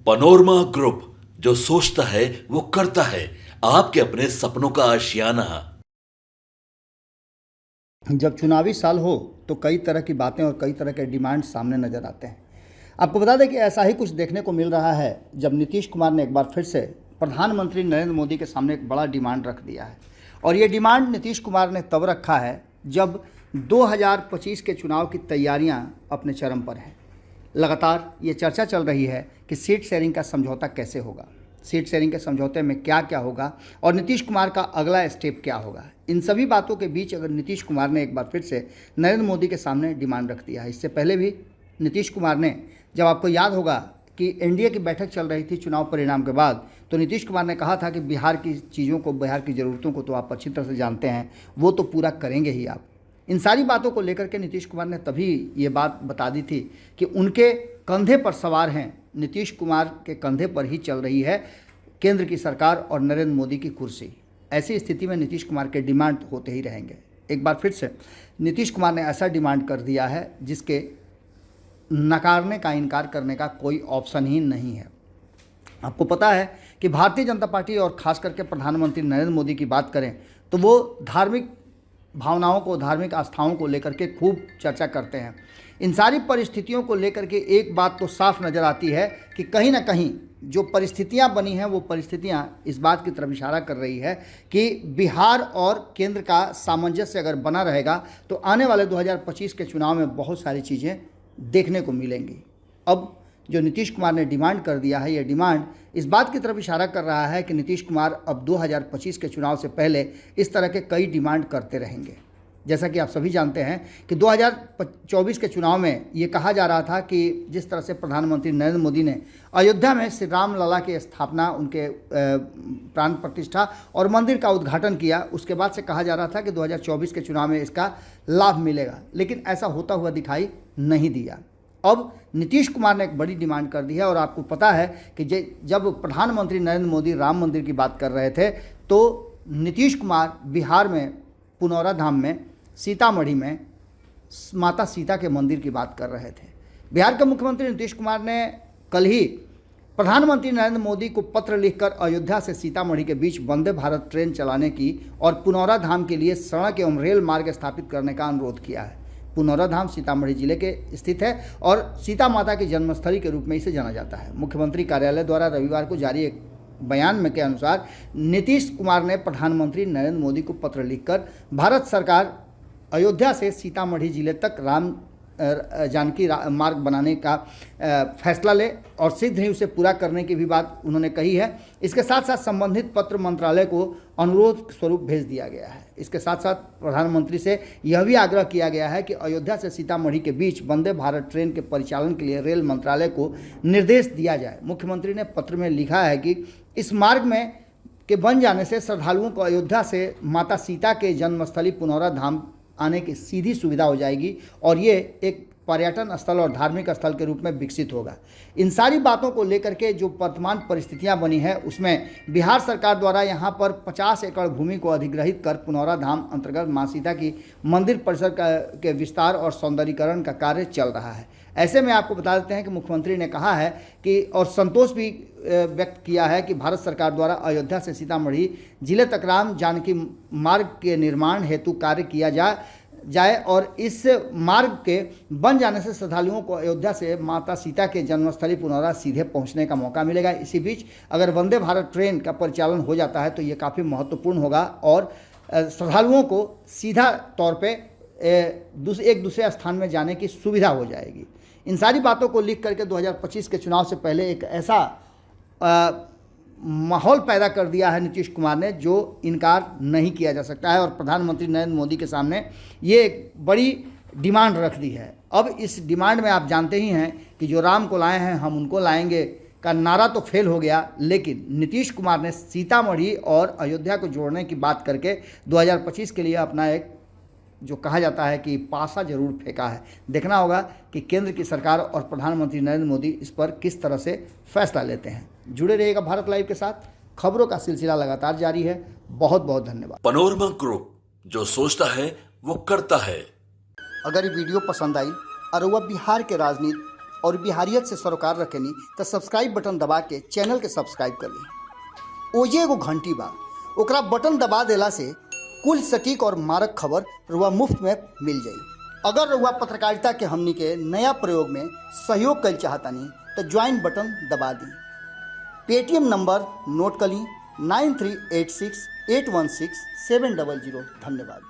Panorama group, जो सोचता है वो करता है। आपके अपने सपनों का आशियाना। जब चुनावी साल हो तो कई तरह की बातें और कई तरह के डिमांड सामने नजर आते हैं। आपको बता दें कि ऐसा ही कुछ देखने को मिल रहा है जब नीतीश कुमार ने एक बार फिर से प्रधानमंत्री नरेंद्र मोदी के सामने एक बड़ा डिमांड रख दिया है। और ये डिमांड नीतीश कुमार ने तब रखा है जब 2025 के चुनाव की तैयारियां अपने चरम पर हैं। लगातार ये चर्चा चल रही है कि सीट शेयरिंग का समझौता कैसे होगा, सीट शेयरिंग के समझौते में क्या क्या होगा और नीतीश कुमार का अगला स्टेप क्या होगा। इन सभी बातों के बीच अगर नीतीश कुमार ने एक बार फिर से नरेंद्र मोदी के सामने डिमांड रख दिया है। इससे पहले भी नीतीश कुमार ने, जब आपको याद होगा कि एनडीए की बैठक चल रही थी चुनाव परिणाम के बाद, तो नीतीश कुमार ने कहा था कि बिहार की चीज़ों को, बिहार की ज़रूरतों को तो आप अच्छी तरह से जानते हैं, वो तो पूरा करेंगे ही आप। इन सारी बातों को लेकर के नीतीश कुमार ने तभी ये बात बता दी थी कि उनके कंधे पर सवार हैं, नीतीश कुमार के कंधे पर ही चल रही है केंद्र की सरकार और नरेंद्र मोदी की कुर्सी। ऐसी स्थिति में नीतीश कुमार के डिमांड होते ही रहेंगे। एक बार फिर से नीतीश कुमार ने ऐसा डिमांड कर दिया है जिसके नकारने का, इनकार करने का कोई ऑप्शन ही नहीं है। आपको पता है कि भारतीय जनता पार्टी और ख़ास करके प्रधानमंत्री नरेंद्र मोदी की बात करें तो वो धार्मिक भावनाओं को, धार्मिक आस्थाओं को लेकर के खूब चर्चा करते हैं। इन सारी परिस्थितियों को लेकर के एक बात तो साफ नज़र आती है कि कहीं ना कहीं जो परिस्थितियां बनी हैं वो परिस्थितियां इस बात की तरफ इशारा कर रही है कि बिहार और केंद्र का सामंजस्य अगर बना रहेगा तो आने वाले 2025 के चुनाव में बहुत सारी चीज़ें देखने को मिलेंगी। अब जो नीतीश कुमार ने डिमांड कर दिया है, ये डिमांड इस बात की तरफ इशारा कर रहा है कि नीतीश कुमार अब 2025 के चुनाव से पहले इस तरह के कई डिमांड करते रहेंगे। जैसा कि आप सभी जानते हैं कि 2024 के चुनाव में ये कहा जा रहा था कि जिस तरह से प्रधानमंत्री नरेंद्र मोदी ने अयोध्या में श्री राम लला की स्थापना, उनके प्राण प्रतिष्ठा और मंदिर का उद्घाटन किया, उसके बाद से कहा जा रहा था कि 2024 के चुनाव में इसका लाभ मिलेगा, लेकिन ऐसा होता हुआ दिखाई नहीं दिया। अब नीतीश कुमार ने एक बड़ी डिमांड कर दी है और आपको पता है कि जब प्रधानमंत्री नरेंद्र मोदी राम मंदिर की बात कर रहे थे तो नीतीश कुमार बिहार में पुनौरा धाम में, सीतामढ़ी में माता सीता के मंदिर की बात कर रहे थे। बिहार के मुख्यमंत्री नीतीश कुमार ने कल ही प्रधानमंत्री नरेंद्र मोदी को पत्र लिखकर अयोध्या से सीतामढ़ी के बीच वंदे भारत ट्रेन चलाने की और पुनौरा धाम के लिए सड़क एवं रेल मार्ग स्थापित करने का अनुरोध किया है। पुनौरा धाम सीतामढ़ी जिले के स्थित है और सीता माता की जन्मस्थली के रूप में इसे जाना जाता है। मुख्यमंत्री कार्यालय द्वारा रविवार को जारी एक बयान में के अनुसार नीतीश कुमार ने प्रधानमंत्री नरेंद्र मोदी को पत्र लिखकर भारत सरकार अयोध्या से सीतामढ़ी जिले तक राम जानकी मार्ग बनाने का फैसला ले और शीघ्र ही उसे पूरा करने की भी बात उन्होंने कही है। इसके साथ साथ संबंधित पत्र मंत्रालय को अनुरोध स्वरूप भेज दिया गया है। इसके साथ साथ प्रधानमंत्री से यह भी आग्रह किया गया है कि अयोध्या से सीतामढ़ी के बीच वंदे भारत ट्रेन के परिचालन के लिए रेल मंत्रालय को निर्देश दिया जाए। मुख्यमंत्री ने पत्र में लिखा है कि इस मार्ग में के बन जाने से श्रद्धालुओं को अयोध्या से माता सीता के जन्मस्थली पुनौरा धाम आने की सीधी सुविधा हो जाएगी और ये एक पर्यटन स्थल और धार्मिक स्थल के रूप में विकसित होगा। इन सारी बातों को लेकर के जो वर्तमान परिस्थितियां बनी है उसमें बिहार सरकार द्वारा यहां पर 50 एकड़ भूमि को अधिग्रहित कर पुनौरा धाम अंतर्गत मां सीता की मंदिर परिसर के विस्तार और सौंदर्यीकरण का कार्य चल रहा है। ऐसे में आपको बता देते हैं कि मुख्यमंत्री ने कहा है कि और संतोष भी व्यक्त किया है कि भारत सरकार द्वारा अयोध्या से सीतामढ़ी जिले तक राम जानकी मार्ग के निर्माण हेतु कार्य किया जाए और इस मार्ग के बन जाने से श्रद्धालुओं को अयोध्या से माता सीता के जन्मस्थली पुनौरा सीधे पहुंचने का मौका मिलेगा। इसी बीच अगर वंदे भारत ट्रेन का परिचालन हो जाता है तो ये काफ़ी महत्वपूर्ण होगा और श्रद्धालुओं को सीधा तौर पे एक दूसरे स्थान में जाने की सुविधा हो जाएगी। इन सारी बातों को लिख करके 2025 के चुनाव से पहले एक ऐसा माहौल पैदा कर दिया है नीतीश कुमार ने जो इनकार नहीं किया जा सकता है और प्रधानमंत्री नरेंद्र मोदी के सामने ये एक बड़ी डिमांड रख दी है। अब इस डिमांड में आप जानते ही हैं कि जो राम को लाए हैं हम उनको लाएंगे का नारा तो फेल हो गया, लेकिन नीतीश कुमार ने सीतामढ़ी और अयोध्या को जोड़ने की बात करके 2025 के लिए अपना एक जो कहा जाता है कि पासा जरूर फेंका है। देखना होगा कि केंद्र की सरकार और प्रधानमंत्री नरेंद्र मोदी इस पर किस तरह से फैसला लेते हैं। जुड़े रहिएगा भारत लाइव के साथ, खबरों का सिलसिला लगातार जारी है। बहुत बहुत धन्यवाद। पनोरमा ग्रुप, जो सोचता है वो करता है। अगर ये वीडियो पसंद आई और वह बिहार के राजनीति, और बिहारियत से सरोकार रखेनी तो सब्सक्राइब बटन दबा के चैनल के सब्सक्राइब कर ली। ओजे एगो घंटी बा, ओकरा बटन दबा देला से कुल सटीक और मारक खबर रुआ मुफ्त में मिल जाई। अगर रुआ पत्रकारिता के हमनी के नया प्रयोग में सहयोग कर चाहतानी तो ज्वाइन बटन दबा दी। पेटीएम नंबर नोट कर ली 9386816700। धन्यवाद।